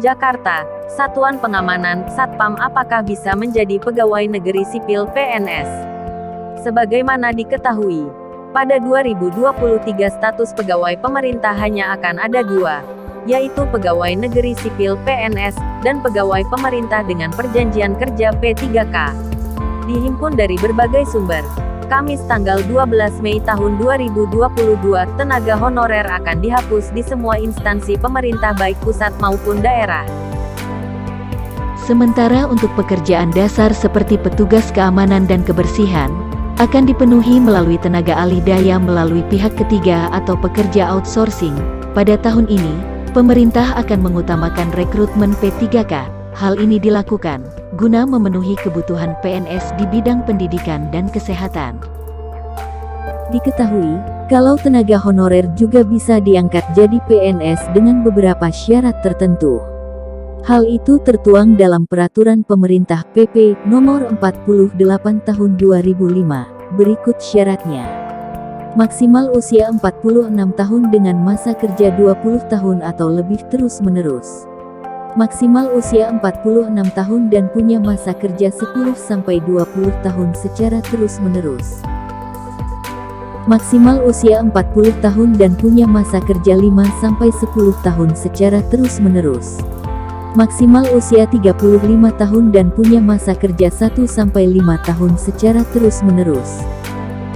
Jakarta. Satuan Pengamanan, Satpam apakah bisa menjadi pegawai negeri sipil PNS? Sebagaimana diketahui, pada 2023 status pegawai pemerintah hanya akan ada dua, yaitu pegawai negeri sipil PNS, dan pegawai pemerintah dengan perjanjian kerja P3K. Dihimpun dari berbagai sumber, Kamis tanggal 12 Mei tahun 2022, tenaga honorer akan dihapus di semua instansi pemerintah baik pusat maupun daerah. Sementara untuk pekerjaan dasar seperti petugas keamanan dan kebersihan, akan dipenuhi melalui tenaga alih daya melalui pihak ketiga atau pekerja outsourcing. Pada tahun ini, pemerintah akan mengutamakan rekrutmen P3K. Hal ini dilakukan guna memenuhi kebutuhan PNS di bidang pendidikan dan kesehatan. Diketahui, kalau tenaga honorer juga bisa diangkat jadi PNS dengan beberapa syarat tertentu. Hal itu tertuang dalam Peraturan Pemerintah PP Nomor 48 Tahun 2005. Berikut syaratnya. Maksimal usia 46 tahun dengan masa kerja 20 tahun atau lebih terus-menerus. Maksimal usia 46 tahun dan punya masa kerja 10-20 tahun secara terus-menerus. Maksimal usia 40 tahun dan punya masa kerja 5-10 tahun secara terus-menerus. Maksimal usia 35 tahun dan punya masa kerja 1-5 tahun secara terus-menerus.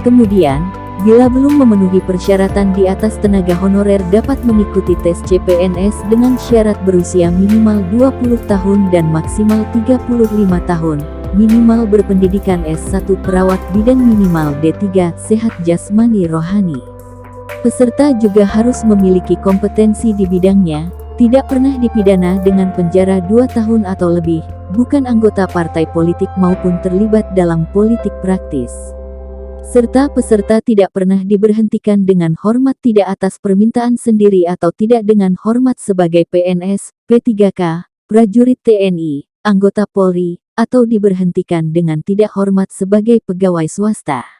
Kemudian, bila belum memenuhi persyaratan di atas, tenaga honorer dapat mengikuti tes CPNS dengan syarat berusia minimal 20 tahun dan maksimal 35 tahun, minimal berpendidikan S1 perawat bidang, minimal D3 sehat jasmani rohani. Peserta juga harus memiliki kompetensi di bidangnya, tidak pernah dipidana dengan penjara 2 tahun atau lebih, bukan anggota partai politik maupun terlibat dalam politik praktis. Serta peserta tidak pernah diberhentikan dengan hormat tidak atas permintaan sendiri atau tidak dengan hormat sebagai PNS, P3K, prajurit TNI, anggota Polri, atau diberhentikan dengan tidak hormat sebagai pegawai swasta.